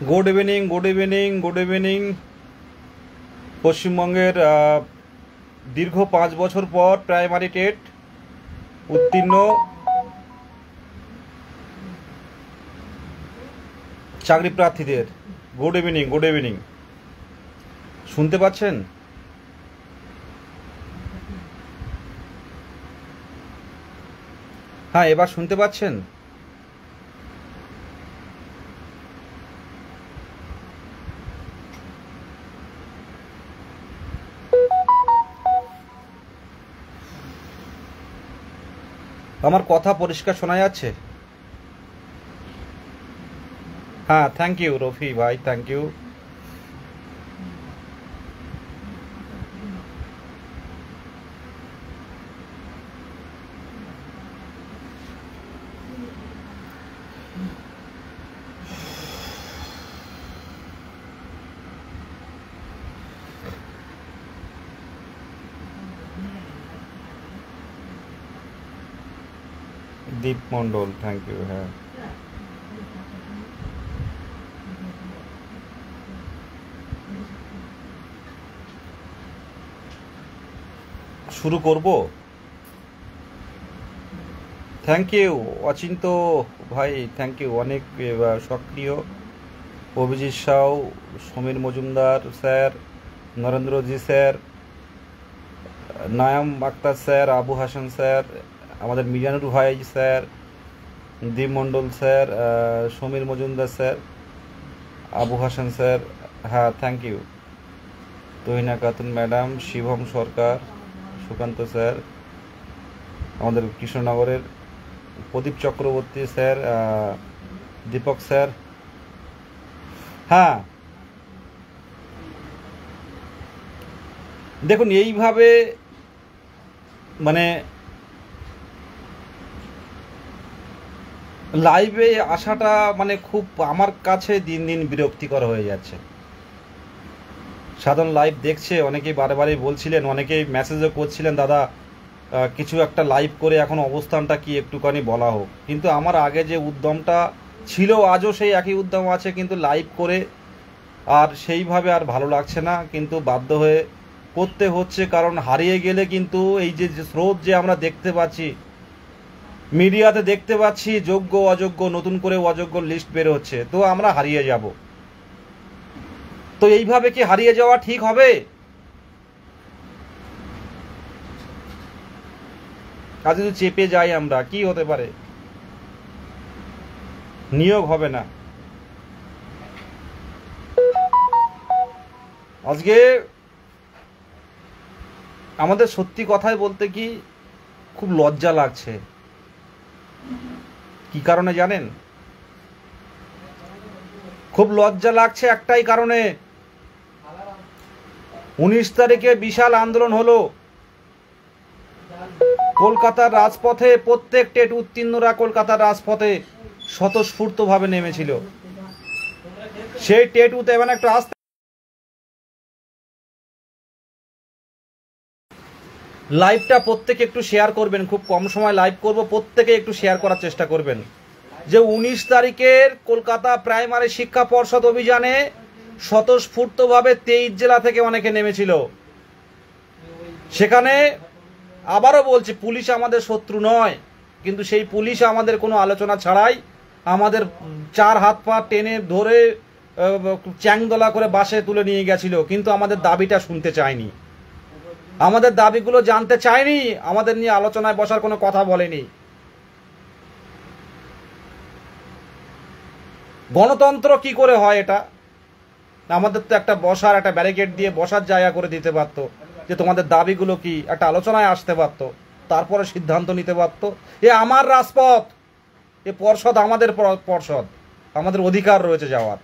Good evening, good evening, good evening. পশ্চিমবঙ্গের দীর্ঘ 5 বছর পর প্রাইমারি টেট উত্তীর্ণ চাকরি প্রার্থীদের গুড ইভিনিং, গুড ইভিনিং। শুনতে পাচ্ছেন? হ্যাঁ, এবার শুনতে পাচ্ছেন? আমার কথা পরিষ্কার শোনা যাচ্ছে? হ্যাঁ, থ্যাংক ইউ রফি ভাই, thank you. Deep Mondal, thank you. হ্যাঁ, শুরু করব। থ্যাংক ইউ অচিন্ত ভাই, থ্যাংক ইউ। অনেক সক্রিয় Abhijit Sau, Samir Majumdar sir, Narendraji sir, Nayam Aktar sir, Abu Hasan sir, আমাদের মিজানুর ভাই sir, Dip Mandal sir, Samir Majumdar sir, Abu Hasan sir. হ্যাঁ, thank you. Tahina Khatun madam, Shivam Sarkar, Sukanta sir, আমাদের কৃষ্ণনগরের প্রদীপ চক্রবর্তী স্যার, দীপক স্যার। হ্যাঁ, দেখুন এইভাবে মানে লাইভে আসাটা মানে খুব আমার কাছে দিন দিন বিরক্তিকর হয়ে যাচ্ছে। সাধারণ লাইভ দেখছে অনেকেই, বারে বারে বলছিলেন, অনেকেই মেসেজও করছিলেন, দাদা কিছু একটা লাইভ করে এখন অবস্থানটা কি একটুখানি বলা হোক। কিন্তু আমার আগে যে উদ্যমটা ছিল, আজও সেই একই উদ্যম আছে, কিন্তু লাইভ করে আর সেইভাবে আর ভালো লাগছে না, কিন্তু বাধ্য হয়ে করতে হচ্ছে। কারণ হারিয়ে গেলে কিন্তু এই যে স্রোত যে আমরা দেখতে পাচ্ছি, মিডিয়াতে দেখতে পাচ্ছি, যোগ্য অযোগ্য, নতুন করে অযোগ্য লিস্ট বের হচ্ছে, তো আমরা হারিয়ে যাব। তো এইভাবে কি হারিয়ে যাওয়া ঠিক হবে? আজ যদি চেপে যাই আমরা, কি হতে পারে? নিয়োগ হবে না। আজকে আমাদের সত্যি কথাই বলতে কি খুব লজ্জা লাগছে। কি কারণে জানেন? খুব লজ্জা লাগছে একটাই কারণে। 19 তারিখে বিশাল আন্দোলন হলো কলকাতার রাজপথে। প্রত্যেক টেট উত্তীর্ণরা কলকাতার রাজপথে স্বতঃস্ফূর্তভাবে নেমেছিল। সেই টেট উতে মানে একটু আসতে লাইভটা প্রত্যেকে একটু শেয়ার করবেন। খুব কম সময় লাইভ করব, প্রত্যেকে একটু শেয়ার করার চেষ্টা করবেন যে 19 তারিখের কলকাতা প্রাইমারি শিক্ষা পর্ষদ অভিযানে স্বতঃস্ফূর্তভাবে 23 জেলা থেকে অনেকে নেমেছিল। সেখানে আবারও বলছি, পুলিশ আমাদের শত্রু নয়, কিন্তু সেই পুলিশ আমাদের কোনো আলোচনা ছাড়াই আমাদের 4 হাত পা টেনে ধরে চ্যাংদোলা করে বাসে তুলে নিয়ে গেছিল, কিন্তু আমাদের দাবিটা শুনতে চায়নি, আমাদের দাবিগুলো জানতে চায়নি, আমাদের নিয়ে আলোচনায় বসার কোনো কথা বলেনি। গণতন্ত্র কি করে হয় এটা? আমাদের তো একটা বসার, একটা ব্যারিকেড দিয়ে বসার জায়গা করে দিতে পারতো, যে তোমাদের দাবিগুলো কি, একটা আলোচনায় আসতে পারতো, তারপরে সিদ্ধান্ত নিতে পারতো। এ আমার রাজপথ, এ পর্ষদ আমাদের পর্ষদ, আমাদের অধিকার রয়েছে যাওয়ার।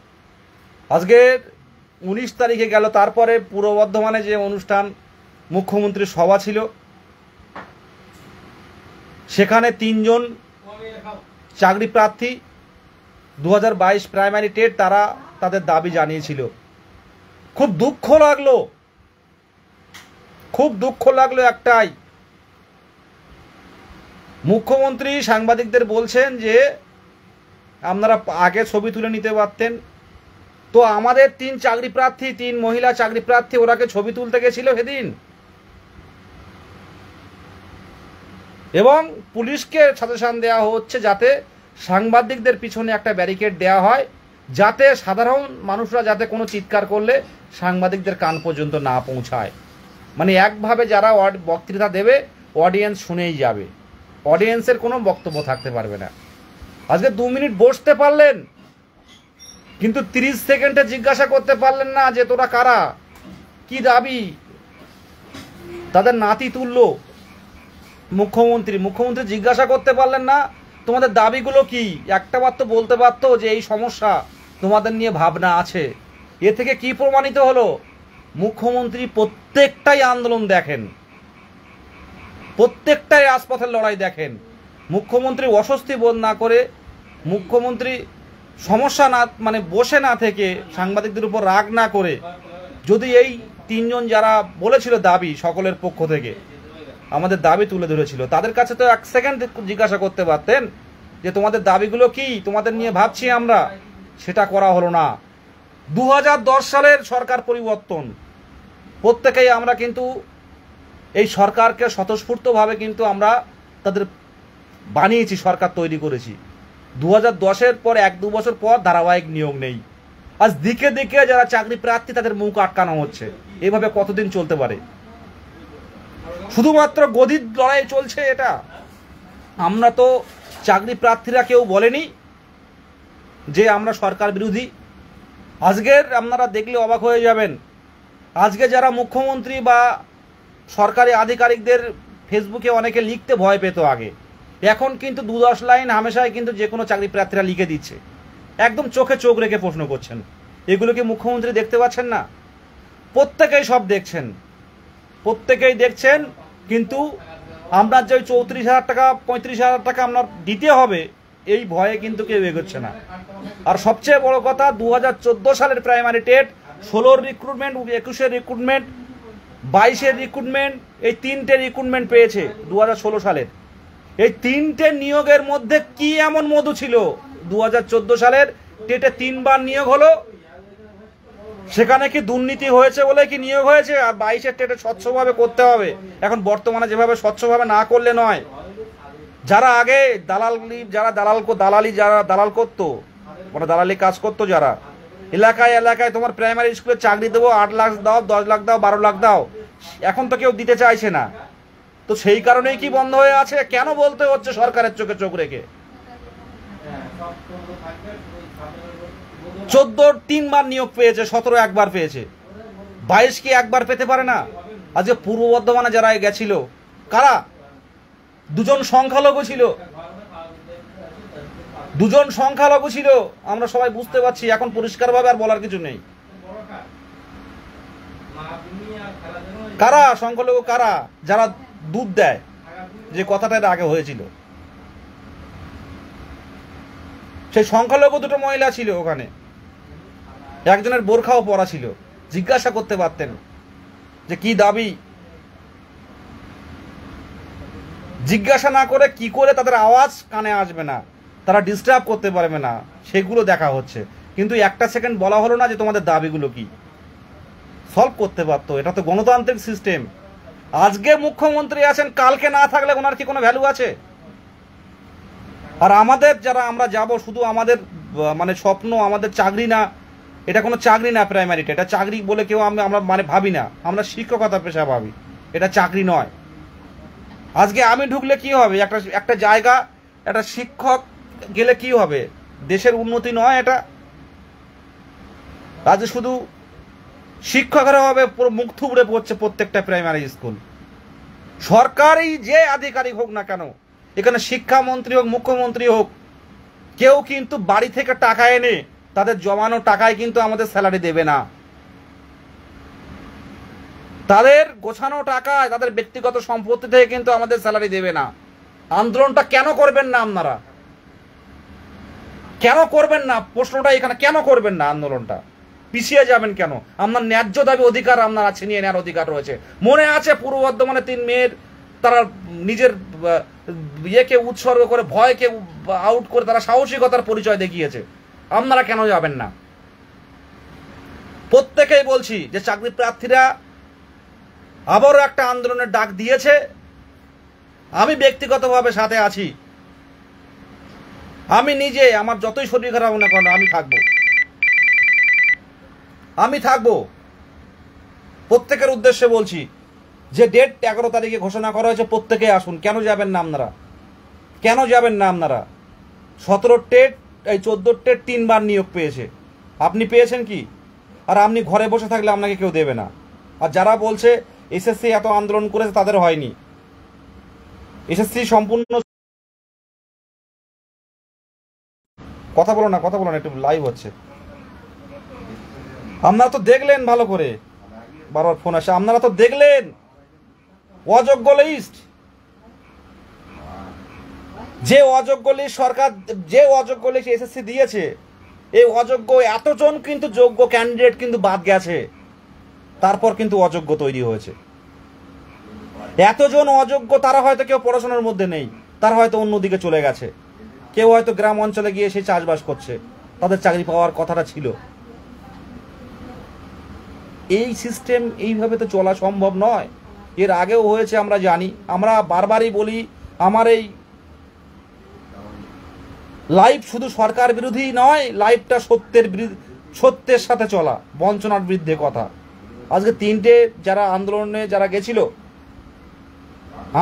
আজকে 19 তারিখে গেল, তারপরে পূর্ব বর্ধমানে যে অনুষ্ঠান, মুখ্যমন্ত্রীর সভা ছিল, সেখানে 3 জন চাকরি প্রার্থী 2022 প্রাইমারি টেট তারা তাদের দাবি জানিয়েছিল। খুব দুঃখ লাগলো, খুব দুঃখ লাগলো একটাই, মুখ্যমন্ত্রী সাংবাদিকদের বলছেন যে আপনারা আগে ছবি তুলে নিতে পারতেন, তো আমাদের 3 চাকরি প্রার্থী, 3 মহিলা চাকরি প্রার্থী, ওরাকে ছবি তুলতে গেছিল সেদিন, এবং পুলিশকে সাজেশন দেওয়া হচ্ছে যাতে সাংবাদিকদের পিছনে একটা ব্যারিকেড দেওয়া হয়, যাতে সাধারণ মানুষরা যাতে কোনো চিৎকার করলে সাংবাদিকদের কান পর্যন্ত না পৌঁছায়। মানে একভাবে যারা বক্তৃতা দেবে অডিয়েন্স শুনেই যাবে, অডিয়েন্সের কোনো বক্তব্য থাকতে পারবে না। আজকে 2 মিনিট বসতে পারলেন, কিন্তু 30 সেকেন্ডে জিজ্ঞাসা করতে পারলেন না যে তোরা কারা, কি দাবি। তাদের নাতি তুলল মুখ্যমন্ত্রী জিজ্ঞাসা করতে পারলেন না তোমাদের দাবিগুলো কি। একটা বার তো বলতে পারতো যে এই সমস্যা, তোমাদের নিয়ে ভাবনা আছে। এ থেকে কি প্রমাণিত হলো? মুখ্যমন্ত্রী প্রত্যেকটাই আন্দোলন দেখেন, প্রত্যেকটাই রাজপথের লড়াই দেখেন। মুখ্যমন্ত্রী অস্বস্তি বোধ না করে, মুখ্যমন্ত্রী সমস্যা না মানে বসে না থেকে, সাংবাদিকদের উপর রাগ না করে, যদি এই 3 জন যারা বলেছিল দাবি সকলের পক্ষ থেকে আমাদের দাবি তুলে ধরেছিল, তাদের কাছে তো 1 সেকেন্ড জিজ্ঞাসা করতে পারতেন যে তোমাদের দাবিগুলো কি, তোমাদের নিয়ে ভাবছি আমরা। সেটা করা হলো না। 2010 সালের সরকার পরিবর্তন, প্রত্যেকেই আমরা কিন্তু এই সরকারকে স্বতঃস্ফূর্তভাবে কিন্তু আমরা তাদের বানিয়েছি, সরকার তৈরি করেছি। 2010-এর পর 1-2 বছর পর ধারাবাহিক নিয়োগ নেই। আজ দিকে দিকে যারা চাকরি প্রার্থী তাদের মুখ আটকানো হচ্ছে। এভাবে কতদিন চলতে পারে? শুধুমাত্র গদির লড়াই চলছে এটা। আমরা তো চাকরি প্রার্থীরা কেউ বলেনি যে আমরা সরকার বিরোধী। আজকের আপনারা দেখলে অবাক হয়ে যাবেন, আজকে যারা মুখ্যমন্ত্রী বা সরকারি আধিকারিকদের ফেসবুকে অনেকে লিখতে ভয় পেত আগে, এখন কিন্তু 2-10 লাইন হামেশাই কিন্তু যে কোনো চাকরি প্রার্থীরা লিখে দিচ্ছে, একদম চোখে চোখ রেখে প্রশ্ন করছেন। এগুলো কি মুখ্যমন্ত্রী দেখতে পাচ্ছেন না? প্রত্যেকেই সব দেখছেন, প্রত্যেকেই দেখছেন। কিন্তু আপনার যে 34,000 টাকা 35,000 টাকা আপনার দিতে হবে, এই ভয়ে কিন্তু কেউ এগোচ্ছে না। আর সবচেয়ে বড় কথা, 2014 সালের প্রাইমারি টেট, 16-র রিক্রুটমেন্ট, 21-এর রিক্রুটমেন্ট, 22-এর রিক্রুটমেন্ট, এই 3টে রিক্রুটমেন্ট পেয়েছে 2016 সালের। এই 3টে নিয়োগের মধ্যে কি এমন মধু ছিল? 2014 সালের টেটে 3 বার নিয়োগ হলো, সেখানে কি দুর্নীতি হয়েছে বলে কি নিয়োগ হয়েছে? আর 22-এর টেটে স্বচ্ছভাবে করতে হবে। এখন বর্তমানে যেভাবে স্বচ্ছভাবে না করলে নয়। যারা আগে দালালি যারা দালাল করতো, মানে দালালি কাজ করতো, যারা এলাকায় এলাকায় তোমার প্রাইমারি স্কুলে চাকরি দেবো, 8 লাখ দাও, 10 লাখ দাও, 12 লাখ দাও, এখন তো কেউ দিতে চাইছে না। তো সেই কারণেই কি বন্ধ হয়ে আছে? কেন বলতে হচ্ছে সরকারের চোখে চোখ রেখে? 14 3 বার নিয়োগ পেয়েছে, 17 একবার পেয়েছে, 22 কি একবার পেতে পারে না? আজকে পূর্ব বর্ধমানে যারা গেছিল কারা? 2 জন সংখ্যালঘু ছিল, 2 জন সংখ্যালঘু ছিল। আমরা সবাই বুঝতে পারছি, এখন পরিষ্কারভাবে আর বলার কিছু নেই। কারা সংখ্যালঘু? কারা? যারা দুধ দেয়, যে কথাটা আগে হয়েছিল। সেই সংখ্যালঘু 2টো মহিলা ছিল ওখানে, একজনের বোরখাও পরা ছিল। জিজ্ঞাসা করতে পারতেন যে কি দাবি। জিজ্ঞাসা না করে কি করে তাদের আওয়াজ কানে আসবে না, তারা ডিস্টার্ব করতে পারবে না, সেগুলো দেখা হচ্ছে। কিন্তু 1 সেকেন্ড বলা হলো না যে তোমাদের দাবিগুলো কি। সলভ করতে পারতো, এটা তো গণতান্ত্রিক সিস্টেম। আজকে মুখ্যমন্ত্রী আছেন, কালকে না থাকলে ওনার কি কোনো ভ্যালু আছে? আর আমাদের যারা আমরা যাব, শুধু আমাদের মানে স্বপ্ন, আমাদের চাকরি না, এটা কোনো চাকরি না প্রাইমারিটা, এটা চাকরি বলে কেউ আমরা মানে ভাবি না। আমরা শিক্ষকতা পেশা ভাবি, এটা চাকরি নয়। আজকে আমি ঢুকলে কি হবে? একটা জায়গা, একটা শিক্ষক গেলে কি হবে? দেশের উন্নতি নয় এটা। আজকে শুধু শিক্ষকরা হবে মুখ থুবড়ে পড়ছে প্রত্যেকটা প্রাইমারি স্কুল। সরকারি যে আধিকারিক হোক না কেন, এখানে শিক্ষামন্ত্রী হোক, মুখ্যমন্ত্রী হোক, কেউ কিন্তু বাড়ি থেকে টাকা এনে তাদের জমানো টাকায় কিন্তু আমাদের স্যালারি দেবে না। তাদের গোছানো টাকায়, তাদের ব্যক্তিগত সম্পত্তি থেকে কিন্তু আমাদের স্যালারি দেবে না। আন্দোলনটা কেন করবেন না আপনারা? কেন করবেন না? প্রশ্নটা এখানে, কেন করবেন না আন্দোলনটা? পিছিয়ে যাবেন কেন? আপনার ন্যায্য দাবি, অধিকার আপনার আছে, নিয়ে নেওয়ার অধিকার রয়েছে। মনে আছে পূর্ব বর্ধমানে 3 মেয়ের, তারা নিজের ইয়েকে উৎসর্গ করে, ভয়কে আউট করে তারা সাহসিকতার পরিচয় দেখিয়েছে। আপনারা কেন যাবেন না? প্রত্যেকেই বলছি যে চাকরি প্রার্থীরা আবারও একটা আন্দোলনের ডাক দিয়েছে। আমি ব্যক্তিগতভাবে সাথে আছি। আমি নিজে, আমার যতই শরীর খারাপ হোক না কেন, আমি থাকবো। প্রত্যেকের উদ্দেশ্যে বলছি যে ডেট 11 তারিখে ঘোষণা করা হয়েছে, প্রত্যেকে আসুন। কেন যাবেন না আপনারা? 17 টেট, এই 14 টেট 3 বার নিয়োগ পেয়েছে। আপনি পেয়েছেন কি? আর আপনি ঘরে বসে থাকলে আপনাকে কেউ দেবে না। আর যারা বলছে এসএসসি এত আন্দোলন করেছে, তাদের হয়নি। এসএসসি সম্পূর্ণ কথা বলো না, একটু লাইভ হচ্ছে। আপনারা তো দেখলেন ভালো করে, বারবার ফোন আসে, আপনারা তো দেখলেন অযোগ্য লিস্ট। যে অযোগ্য লিস্ট সরকার, যে অযোগ্য লিস্ট এসএসসি দিয়েছে, এই অযোগ্য এতজন কিন্তু যোগ্য ক্যান্ডিডেট কিন্তু বাদ গেছে। তারপর কিন্তু অযোগ্য তৈরি হয়েছে। এতজন অযোগ্য, তারা হয়তো কেউ পড়াশোনার মধ্যে নেই, তারা হয়তো অন্যদিকে চলে গেছে, কেউ হয়তো গ্রাম অঞ্চলে গিয়ে সে চাষবাস করছে, তাদের চাকরি পাওয়ার কথাটা ছিল। এই সিস্টেম এইভাবে তো চলা সম্ভব নয়। এর আগেও হয়েছে, আমরা জানি। আমরা বারবারই বলি, আমার এই লাইভ শুধু সরকার বিরোধী নয়, লাইভটা সত্যের সাথে চলা, বঞ্চনার বিরুদ্ধে কথা। আজকে 3টে যারা আন্দোলনে যারা গেছিল,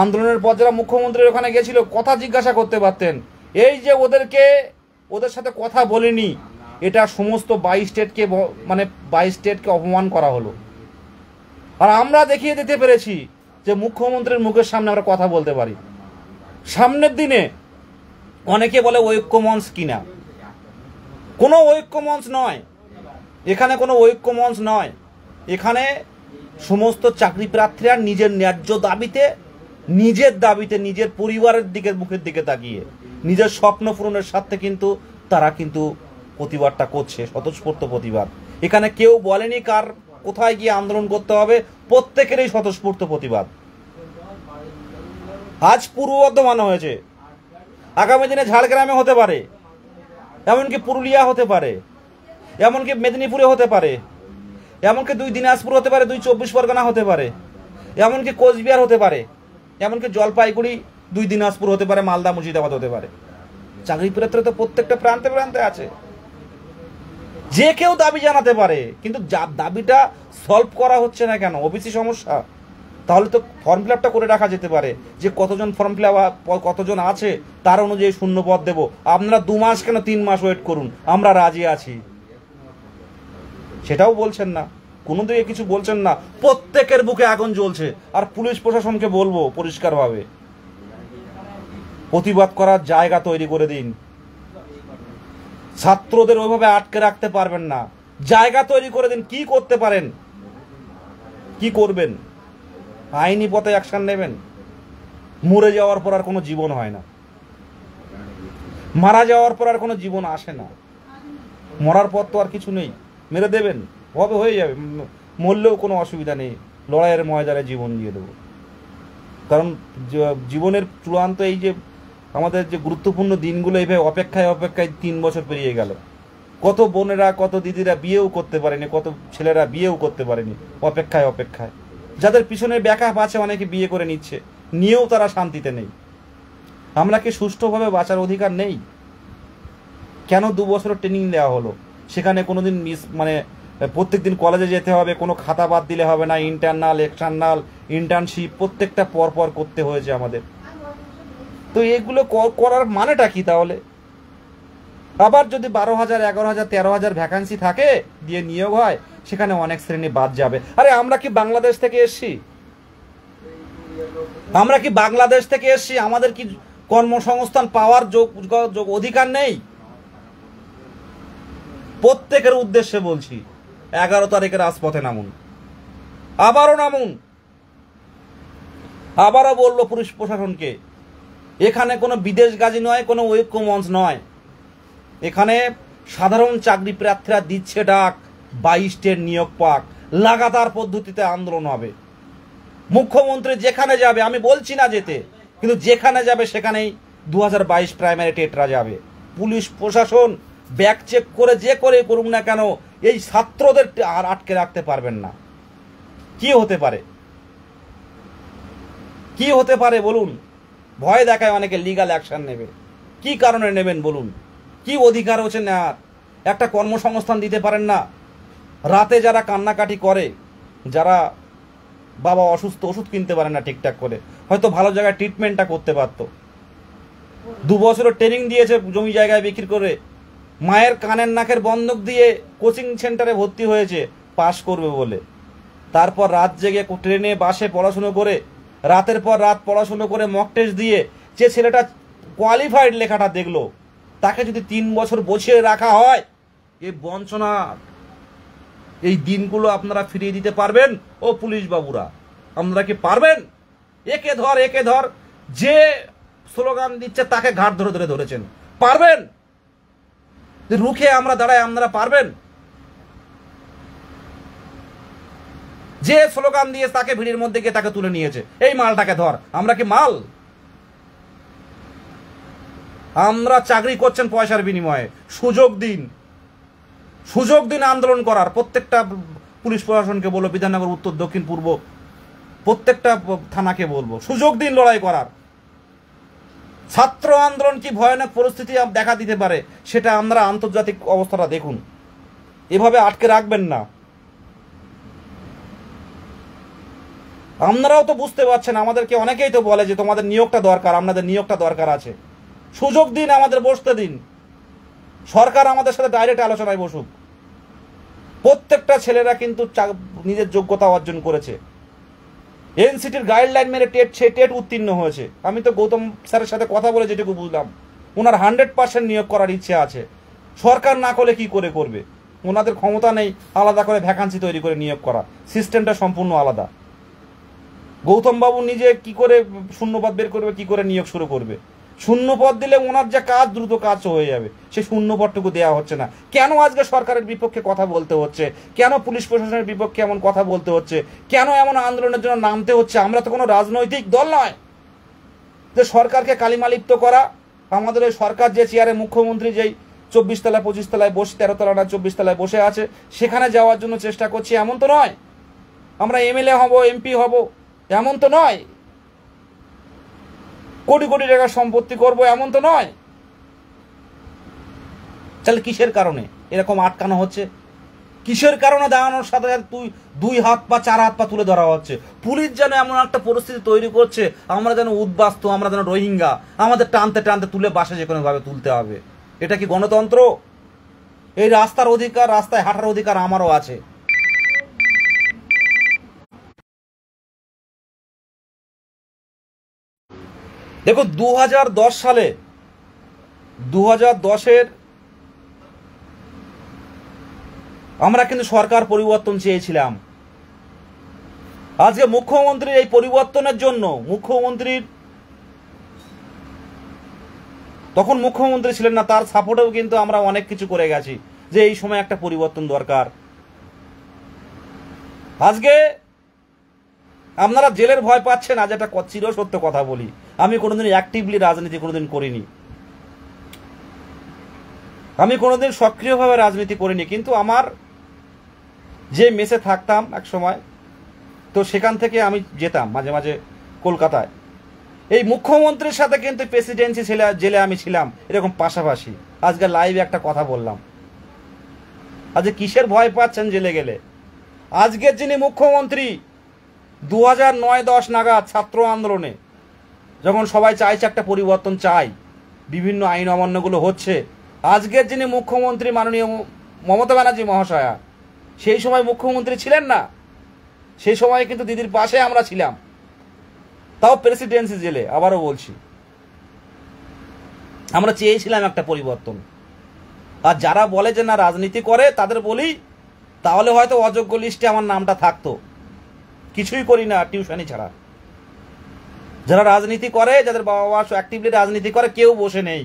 আন্দোলনের পর যারা মুখ্যমন্ত্রীর ওখানে গেছিল, কথা জিজ্ঞাসা করতে পারতেন। এই যে ওদের সাথে কথা বলিনি, এটা সমস্ত 22 স্টেটকে অপমান করা হলো। আর আমরা দেখিয়ে দিতে পেরেছি যে মুখ্যমন্ত্রীর মুখের সামনে আমরা কথা বলতে পারি। সামনের দিনে অনেকে বলে ঐক্যমঞ্চ কিনা, কোনো ঐক্যমঞ্চ নয় এখানে, কোনো ঐক্যমঞ্চ নয় এখানে। সমস্ত চাকরি প্রার্থীরা নিজের ন্যায্য দাবিতে, নিজের পরিবারের দিকে, মুখের দিকে তাকিয়ে, নিজের স্বপ্ন পূরণের স্বার্থে কিন্তু তারা কিন্তু প্রতিবাদটা করছে, স্বতঃস্ফূর্ত প্রতিবাদ। এখানে কেউ বলেনি কার কোথায় গিয়ে আন্দোলন করতে হবে, প্রত্যেকেরই স্বতঃস্ফূর্ত প্রতিবাদ। আজ পূর্ব বর্ধমানে হয়েছে, আগামী দিনে ঝাড়গ্রামে হতে পারে, এমনকি পুরুলিয়া হতে পারে, এমনকি মেদিনীপুরে হতে পারে, এমনকি 2 দিনাজপুর হতে পারে, 2 24 পরগনা হতে পারে, এমনকি কোচবিহার হতে পারে, এমনকি জলপাইগুড়ি, 2 দিনাজপুর হতে পারে, মালদা মুর্শিদাবাদ হতে পারে। চাকরি প্রার্থীরা তো প্রত্যেকটা প্রান্তে প্রান্তে আছে। যে কেউ দাবি জানাতে পারে, কিন্তু দাবিটা সলভ করা হচ্ছে না কেন? ওবিসি সমস্যা, তাহলে তো ফর্ম ফিল আপটা করে রাখা যেতে পারে যে কতজন ফর্ম ফিল আপ, কতজন আছে, তার অনুযায়ী শূন্য পদ দেবো। আপনারা 2 মাস কেন 3 মাস ওয়েট করুন, আমরা রাজি আছি। সেটাও বলছেন না, কোনো দিকে কিছু বলছেন না। প্রত্যেকের বুকে আগুন জ্বলছে। আর পুলিশ প্রশাসনকে বলবো পরিষ্কারভাবে, প্রতিবাদ করার জায়গা তৈরি করে দিন। ছাত্রদের ওইভাবে আটকে রাখতে পারবেন না, জায়গা তৈরি করে দিন। কি করতে পারেন, কি করবেন? আইনি পথে অ্যাকশন নেবেন। মরে যাওয়ার পর আর কোনো জীবন হয় না, মারা যাওয়ার পর আর কোনো জীবন আসে না। মরার পর তো আর কিছু নেই, মেরে দেবেন, হবে, হয়ে যাবে। মরলেও কোনো অসুবিধা নেই, লড়াইয়ের ময়দানে জীবন দিয়ে দেবো। কারণ জীবনের চূড়ান্ত এই যে আমাদের যে গুরুত্বপূর্ণ দিনগুলো, এইভাবে অপেক্ষায় 3 বছর পেরিয়ে গেল। কত বোনেরা, কত দিদিরা বিয়েও করতে পারেনি, কত ছেলেরা বিয়েও করতে পারেনি, অপেক্ষায়। যাদের পিছনে ব্যাকআপ আছে, অনেকে বিয়ে করে নিচ্ছে, নিয়েও তারা শান্তিতে নেই। আমরা কি সুষ্ঠুভাবে বাঁচার অধিকার নেই? কেন 2 বছরের ট্রেনিং দেওয়া হলো? সেখানে কোনোদিন প্রত্যেক দিন কলেজে যেতে হবে, কোনো খাতা বাদ দিলে হবে না। ইন্টারনাল, এক্সটার্নাল, ইন্টার্নশিপ প্রত্যেকটা পর করতে হয়েছে আমাদের। তো এগুলো করার মানেটা কি তাহলে? আবার যদি 12,000, 11,000, 13,000 ভ্যাকান্সি থাকে, দিয়ে নিয়োগ হয়, সেখানে অনেক শ্রেণী বাদ যাবে। আরে আমরা কি বাংলাদেশ থেকে এসছি? আমাদের কি কর্মসংস্থান পাওয়ার অধিকার নেই? প্রত্যেকের উদ্দেশ্যে বলছি, 11 তারিখে রাজপথে নামুন, আবারও নামুন। আবারও বললো পুলিশ প্রশাসনকে, এখানে কোনো বিদেশ গাজী নয়, কোনো ঐক্যমঞ্চ নয়। এখানে সাধারণ চাকরি প্রার্থীরা দিচ্ছে ডাক, 22 স্টেট নিয়োগ পাক, লাগাতার পদ্ধতিতে আন্দোলন হবে। মুখ্যমন্ত্রী যেখানে যাবে, আমি বলছি না যেতে, কিন্তু যেখানে যাবে সেখানেই 2022 প্রাইমারি টেটরা যাবে। পুলিশ প্রশাসন ব্যাগ চেক করে যে করে করুক না কেন, এই ছাত্রদের আর আটকে রাখতে পারবেন না। কি হতে পারে, কি হতে পারে বলুন? ভয় দেখায় অনেকে লিগ্যাল অ্যাকশন নেবে। কি কারণে নেবেন বলুন? কি অধিকার হচ্ছে নেওয়ার? একটা কর্মসংস্থান দিতে পারেন না? রাতে যারা কান্নাকাটি করে, যারা বাবা অসুস্থ, ওষুধ কিনতে পারে না ঠিকঠাক করে, হয়তো ভালো জায়গায় ট্রিটমেন্টটা করতে পারতো। 2 বছরের ট্রেনিং দিয়েছে জমি জায়গায় বিক্রি করে, মায়ের কানের নাকের বন্ধক দিয়ে কোচিং সেন্টারে ভর্তি হয়েছে পাশ করবে বলে। তারপর রাত জেগে ট্রেনে বাসে পড়াশুনো করে, রাতের পর রাত পড়াশুনো করে মক টেস্ট দিয়ে যে ছেলেটা কোয়ালিফাইড লেখাটা দেখলো, তাকে যদি 3 বছর বসিয়ে রাখা হয়, এই বঞ্চনা, এই দিনগুলো আপনারা ফিরিয়ে দিতে পারবেন? ও পুলিশ বাবুরা, আপনারা কি পারবেন? একে ধর, একে ধর, যে স্লোগান দিচ্ছে তাকে ঘাট ধরে ধরে ধরেছেন, পারবেন? রুখে আমরা দাঁড়াই, আপনারা পারবেন? যে স্লোগান দিয়ে তাকে ভিড়ের মধ্যে গিয়ে তাকে তুলে নিয়েছে, এই মালটাকে ধর। আমরা কি মাল? আমরা চাকরি করছেন পয়সার বিনিময়ে। সুযোগ দিন, সুযোগ দিন আন্দোলন করার। প্রত্যেকটা পুলিশ প্রশাসনকে বলবো, বিধাননগর উত্তর দক্ষিণ পূর্ব প্রত্যেকটা থানাকে বলবো, সুযোগ দিন লড়াই করার। ছাত্র আন্দোলন কি ভয়ানক পরিস্থিতি দেখা দিতে পারে, সেটা আমরা আন্তর্জাতিক অবস্থাটা দেখুন। এভাবে আটকে রাখবেন না। আপনারাও তো বুঝতে পারছেন, আমাদেরকে অনেকেই তো বলে যে তোমাদের নিয়োগটা দরকার, আপনাদের নিয়োগটা দরকার আছে। সুযোগ দিন, আমাদের বসতে দিন। সরকার আমাদের সাথে ডাইরেক্ট আলোচনায় বসুক। প্রত্যেকটা ছেলেরা কিন্তু নিজের যোগ্যতা অর্জন করেছে। এনসিটির গাইডলাইন মেনে টেট উত্তীর্ণ হয়েছে। আমি তো গৌতম স্যারের সাথে কথা বলে যেটুকু বুঝলাম, ওনার 100% নিয়োগ করার ইচ্ছে আছে। সরকার না করলে কি করে করবে? ওনাদের ক্ষমতা নেই আলাদা করে ভ্যাকান্সি তৈরি করে নিয়োগ করা, সিস্টেমটা সম্পূর্ণ আলাদা। গৌতম বাবু নিজে কি করে শূন্যপদ বের করবে, কি করে নিয়োগ শুরু করবে? শূন্যপদ দিলে ওনার যে কাজ, দ্রুত কাজ হয়ে যাবে, সেই শূন্যপদটুকু দেওয়া হচ্ছে না। কেন আজকে সরকারের বিপক্ষে কথা বলতে হচ্ছে? কেন পুলিশ প্রশাসনের বিপক্ষে এমন কথা বলতে হচ্ছে? কেন এমন আন্দোলনের জন্য নামতে হচ্ছে? আমরা তো কোনো রাজনৈতিক দল নয় যে সরকারকে কালিমালিপ্ত করা। আমাদের ওই সরকার যে চেয়ারে, মুখ্যমন্ত্রী যেই 24 তলায় 25 তলায় বসে, 13 তলা না 24 তলায় বসে আছে, সেখানে যাওয়ার জন্য চেষ্টা করছি, এমন তো নয়। আমরা এমএলএ হব, এমপি হব, এমন তো নয়। কোটি কোটি টাকার সম্পত্তি করব, এমন তো নয়। তাহলে কিসের কারণে এরকম আটকানো হচ্ছে? কিসের কারণে দাঁড়ানোর সাথে তুই 2 হাত পা 4 হাত পা তুলে ধরা হচ্ছে? পুলিশ যেন এমন একটা পরিস্থিতি তৈরি করছে, আমরা যেন উদ্বাস্তু, আমরা যেন রোহিঙ্গা, আমাদের টানতে টানতে তুলে বাসে যে কোনো ভাবে তুলতে হবে। এটা কি গণতন্ত্র? এই রাস্তার অধিকার, রাস্তায় হাঁটার অধিকার আমারও আছে। দেখো 2010 সালে, 2010-এর আমরা কিন্তু সরকার পরিবর্তন চেয়েছিলাম। আজকে মুখ্যমন্ত্রীর এই পরিবর্তনের জন্য, মুখ্যমন্ত্রীর তখন মুখ্যমন্ত্রী ছিলেন না, তার সাপোর্টেও কিন্তু আমরা অনেক কিছু করে গেছি যে এই সময় একটা পরিবর্তন দরকার। আজকে আপনারা জেলের ভয় পাচ্ছেন, আজ একটা চিরসত্য কথা বলি, আমি কোনোদিন অ্যাক্টিভলি রাজনীতি কোনোদিন করিনি, আমি কোনোদিন সক্রিয়ভাবে রাজনীতি করিনি, কিন্তু আমার যে মেসে থাকতাম এক সময়, তো সেখান থেকে আমি যেতাম মাঝে মাঝে কলকাতায়। এই মুখ্যমন্ত্রীর সাথে কিন্তু প্রেসিডেন্সি জেলে আমি ছিলাম এরকম পাশাপাশি। আজকে লাইভে একটা কথা বললাম। আজকে কিসের ভয় পাচ্ছেন জেলে গেলে? আজকের যিনি মুখ্যমন্ত্রী, 2009-10 নাগাদ ছাত্র আন্দোলনে যখন সবাই চাইছে একটা পরিবর্তন চাই, বিভিন্ন আইন অমান্যগুলো হচ্ছে, আজকের যিনি মুখ্যমন্ত্রী মাননীয় মমতা ব্যানার্জি মহাশয়া, সেই সময় মুখ্যমন্ত্রী ছিলেন না। সেই সময় কিন্তু দিদির পাশে আমরা ছিলাম, তাও প্রেসিডেন্সি জেলে। আবারও বলছি, আমরা চেয়েছিলাম একটা পরিবর্তন। আর যারা বলে যে না রাজনীতি করে, তাদের বলি তাহলে হয়তো অযোগ্য লিস্টে আমার নামটা থাকতো। কিছুই করি না টিউশনি ছাড়া। যারা রাজনীতি করে, যাদের বাবা মা অ্যাক্টিভলি রাজনীতি করে, কেউ বসে নেই,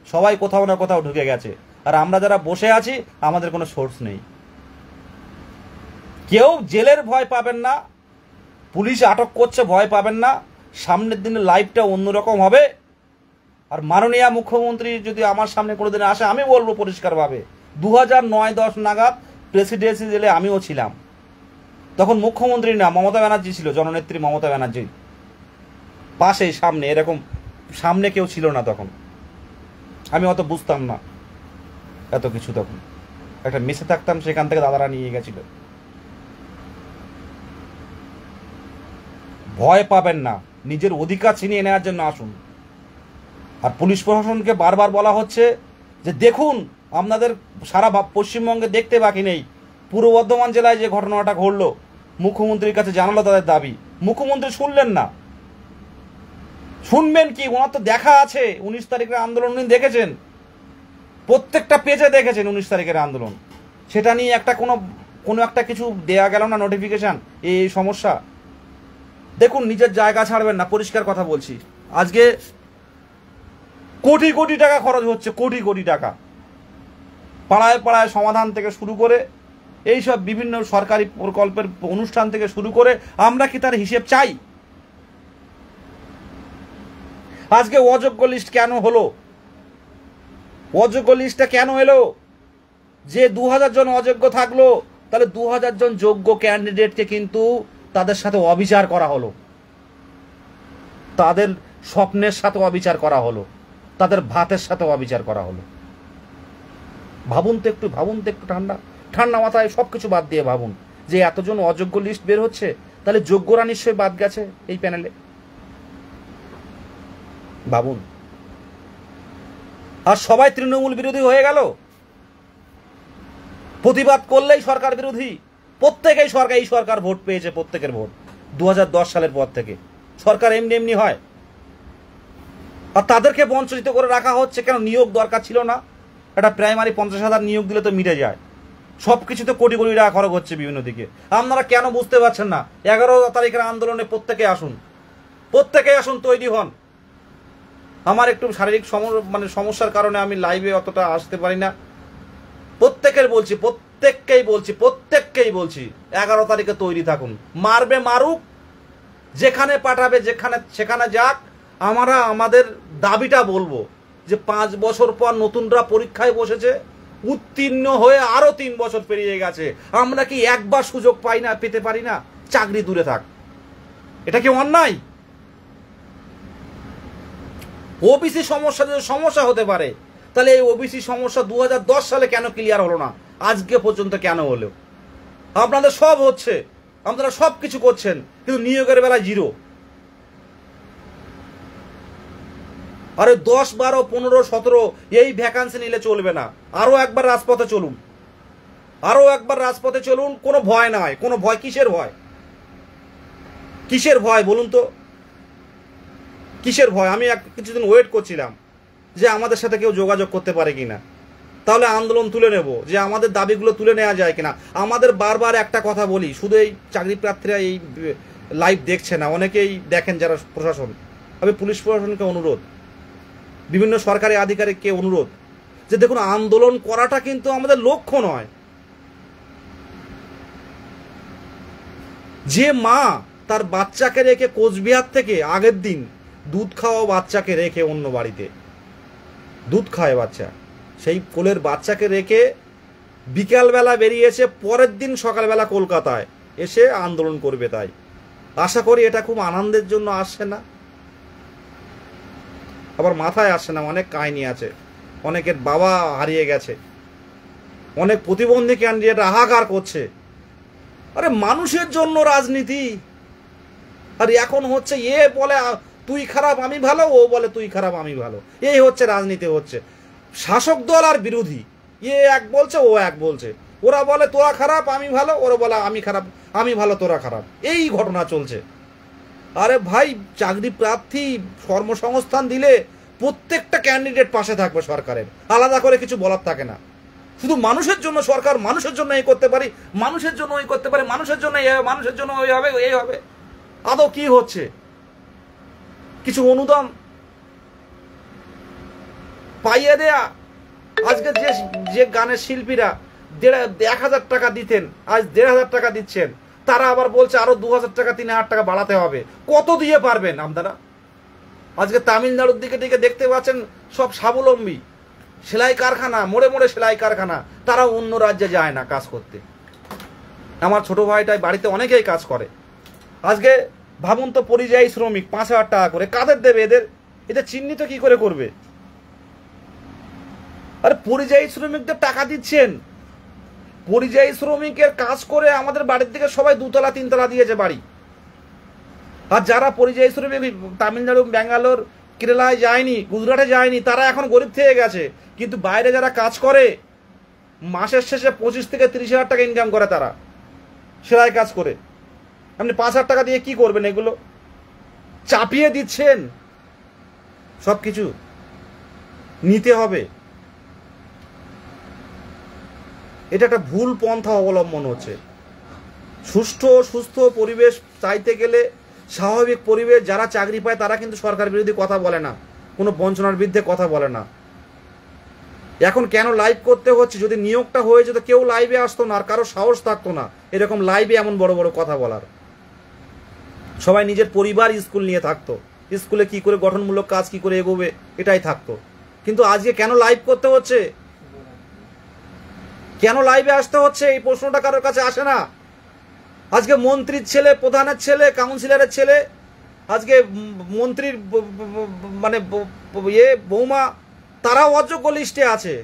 সবাই কোথাও না কোথাও ঢুকে গেছে। আর আমরা যারা বসে আছি, আমাদের কোনো সোর্স নেই। কেউ জেলের ভয় পাবেন না, পুলিশ আটক করছে ভয় পাবেন না। সামনের দিনে লাইফটা অন্যরকম হবে। আর মাননীয় মুখ্যমন্ত্রী যদি আমার সামনে কোনোদিন আসে, আমি বলবো পরিষ্কারভাবে, 2009-10 নাগাদ প্রেসিডেন্সি জেলে আমিও ছিলাম। তখন মুখ্যমন্ত্রী না, মমতা ব্যানার্জি ছিল, জননেত্রী মমতা ব্যানার্জি পাশে সামনে, এরকম সামনে কেউ ছিল না তখন। আমি অত বুঝতাম না এত কিছু। তখন একটা মেসে থাকতাম, সেখান থেকে দাদারা নিয়ে গেছিল। ভয় পাবেন না, নিজের অধিকার ছিনিয়ে নেওয়ার জন্য আসুন। আর পুলিশ প্রশাসনকে বারবার বলা হচ্ছে যে দেখুন, আপনাদের সারা পশ্চিমবঙ্গে দেখতে বাকি নেই। পূর্ব বর্ধমান জেলায় যে ঘটনাটা ঘটলো, মুখ্যমন্ত্রীর কাছে জানালো তাদের দাবি, মুখ্যমন্ত্রী শুনলেন না। শুনবেন কি? ওনার তো দেখা আছে 19 তারিখের আন্দোলন, উনি দেখেছেন, প্রত্যেকটা পেজে দেখেছেন 19 তারিখের আন্দোলন। সেটা নিয়ে একটা কোনো একটা কিছু দেয়া গেল না, নোটিফিকেশন, এই সমস্যা। দেখুন, নিজের জায়গা ছাড়বেন না, পরিষ্কার কথা বলছি। আজকে কোটি কোটি টাকা খরচ হচ্ছে, কোটি কোটি টাকা, পাড়ায় পাড়ায় সমাধান থেকে শুরু করে এইসব বিভিন্ন সরকারি প্রকল্পের অনুষ্ঠান থেকে শুরু করে, আমরা কি তার হিসেব চাই? আজকে অযোগ্য লিস্ট কেন হলো? অযোগ্য লিস্টটা কেন এলো? যে 2000 জন অযোগ্য থাকলো, তাহলে 2000 জন যোগ্য ক্যান্ডিডেটকে কিন্তু তাদের সাথে অবিচার করা হলো, তাদের স্বপ্নের সাথে অবিচার করা হলো, তাদের ভাতের সাথে অবিচার করা হলো। ভাবুন তো একটু ঠান্ডা ঠান্ডা মাথায় সবকিছু বাদ দিয়ে ভাবুন যে এতজন অযোগ্য লিস্ট বের হচ্ছে, তাহলে যোগ্যরা নিশ্চয়ই বাদ গেছে এই প্যানেলে। ভাবুন। আর সবাই তৃণমূল বিরোধী হয়ে গেল, প্রতিবাদ করলেই সরকার বিরোধী। প্রত্যেকেই সরকার, এই সরকার ভোট পেয়েছে, প্রত্যেকের ভোট 2010 সালের পর থেকে। সরকার এমনি এমনি হয়? আর তাদেরকে বঞ্চিত করে রাখা হচ্ছে কেন? নিয়োগ দরকার ছিল না? একটা প্রাইমারি 50,000 নিয়োগ দিলে তো মিটে যায়। সব কিছুতে কোটি কোটি টাকা খরচ হচ্ছে বিভিন্ন দিকে। আপনারা কেন বুঝতে পারছেন না? 11 তারিখের আন্দোলনে প্রত্যেকে আসুন, তৈরি হন। আমার একটু শারীরিক সমস্যার কারণে আমি লাইভে অতটা আসতে পারি না। প্রত্যেককেই বলছি 11 তারিখে তৈরি থাকুন। মারবে মারুক, যেখানে পাঠাবে সেখানে যাক। আমরা আমাদের দাবিটা বলবো যে 5 বছর পর নতুনরা পরীক্ষায় বসেছে, উত্তীর্ণ হয়ে আরো 3 বছর পেরিয়ে গেছে। আমরা কি একবার সুযোগ পেতে পারি না? চাকরি দূরে থাক, এটা কি অন্যায়? ওবিসি সমস্যা হতে পারে, তাহলে এই ওবিসি সমস্যা 2010 সালে কেন ক্লিয়ার হলো না? আজকে পর্যন্ত কেন হলো? আপনাদের সব হচ্ছে, আপনারা সব কিছু করছেন, কিন্তু নিয়োগের বেলা জিরো। আরে 10, 12, 15, 17 এই ভ্যাকান্সি নিলে চলবে না। আরো একবার রাজপথে চলুন। কোনো ভয় নাই, কোনো ভয়। কিসের ভয় বলুন তো? কিসের ভয়? আমি কিছুদিন ওয়েট করছিলাম যে আমাদের সাথে কেউ যোগাযোগ করতে পারে কিনা, তাহলে আন্দোলন তুলে নেব, যে আমাদের দাবিগুলো তুলে নেওয়া যায় কিনা। আমাদের বারবার একটা কথা বলি, শুধু এই চাকরি প্রার্থীরা এই লাইভ দেখছে না, অনেকেই দেখেন যারা প্রশাসন। আমি পুলিশ প্রশাসনকে অনুরোধ, বিভিন্ন সরকারি আধিকারিককে অনুরোধ, যে দেখুন, আন্দোলন করাটা কিন্তু আমাদের লক্ষ্য নয়। যে মা তার বাচ্চাকে রেখে কোচবিহার থেকে আগের দিন দুধ খাওয়া বাচ্চাকে রেখে অন্য বাড়িতে দুধ খায় বাচ্চা, সেই কোলের বাচ্চাকে রেখে বিকালবেলা বেরিয়েছে, পরের দিন সকালবেলা কলকাতায় এসে আন্দোলন করবে। তাই আশা করি এটা খুব আনন্দের জন্য আসছে না, আবার মাথায় আসছে না। অনেক কাহিনী আছে, অনেকের বাবা হারিয়ে গেছে, অনেক প্রতিবন্ধী ক্যান্ডিডেট হাহাকার করছে। আরে মানুষের জন্য রাজনীতি। আর এখন হচ্ছে এ বলে তুই খারাপ আমি ভালো, ও বলে তুই খারাপ আমি ভালো, এই হচ্ছে রাজনীতি হচ্ছে। শাসক দল আর বিরোধী, এ এক বলছে ও এক বলছে। ওরা বলে তোরা খারাপ আমি ভালো, ওরা বলে আমি খারাপ আমি ভালো তোরা খারাপ, এই ঘটনা চলছে। আরে ভাই, চাকরি প্রার্থী কর্মসংস্থান দিলে প্রত্যেকটা ক্যান্ডিডেট পাশে থাকবে সরকারের, আলাদা করে কিছু বলার থাকে না। শুধু মানুষের জন্য সরকার, মানুষের জন্য এই করতে পারি, মানুষের জন্য ওই করতে পারি, মানুষের জন্য এই হবে, মানুষের জন্য ওই হবে, এই হবে। আদৌ কি হচ্ছে? কিছু অনুদান পাইয়ে দেয়া। আজকে যে গানের শিল্পীরা 1,000 টাকা দিতেন, আজ 1,500 টাকা দিচ্ছেন। তারা আবার বলছে আরো 2,000 টাকা 3,000 টাকা বাড়াতে হবে। কত দিয়ে পারবেন আপনারা? আজকে তামিলনাড়ুর দিকে দিকে দেখতে পাচ্ছেন সব স্বাবলম্বী, সেলাই কারখানা, মোড়ে মোড়ে সেলাই কারখানা, তারা অন্য রাজ্যে যায় না কাজ করতে। আমার ছোট ভাইটাই বাড়িতে অনেকেই কাজ করে। আজকে ভাবুন তো, পরিযায়ী শ্রমিক 5,000 টাকা করে কাদের দেবে? এদের চিহ্নিত কি করে করবে? আরে পরিযায়ী শ্রমিকদের টাকা দিচ্ছেন, পরিযায়ী শ্রমিকের কাজ করে আমাদের বাড়ির দিকে সবাই 2তলা 3তলা দিয়েছে বাড়ি। আর যারা পরিযায়ী শ্রমিক তামিলনাড়ু, ব্যাঙ্গালোর, কেরালায় যায়নি, গুজরাটে যায়নি, তারা এখন গরিব থেকে গেছে। কিন্তু বাইরে যারা কাজ করে মাসের শেষে 25 থেকে 30,000 টাকা ইনকাম করে তারা সেলাই কাজ করে। আপনি 5,000 টাকা দিয়ে কি করবেন? এগুলো চাপিয়ে দিচ্ছেন, সব কিছু নিতে হবে। এটা একটা ভুল পন্থা অবলম্বন হচ্ছে। সুস্থ পরিবেশ চাইতে গেলে স্বাভাবিক পরিবেশ, যারা চাকরি পায় তারা কিন্তু সরকার বিরোধী কথা বলে না, কোনো বঞ্চনার বিরুদ্ধে কথা বলে না। এখন কেন লাইভ করতে হচ্ছে? যদি নিয়োগটা হয়ে যেত কেউ লাইভে আসতো না, আর কারো সাহস থাকতো না এরকম লাইভে এমন বড় বড় কথা বলার। সবাই নিজের পরিবার, স্কুল নিয়ে থাকতো, স্কুলে কি করে গঠনমূলক কাজ কি করে এগোবে এটাই থাকতো। কিন্তু আজকে কেন লাইভ করতে হচ্ছে? কেন লাইভে আসতে হচ্ছে? এই প্রশ্নটা কারোর কাছে আসে না। আজকে মন্ত্রীর ছেলে, প্রধানের ছেলে, কাউন্সিলরের ছেলে, আজকে মন্ত্রীর মানে বৌমা, তারাও অযোগ্য লিস্টে আছে।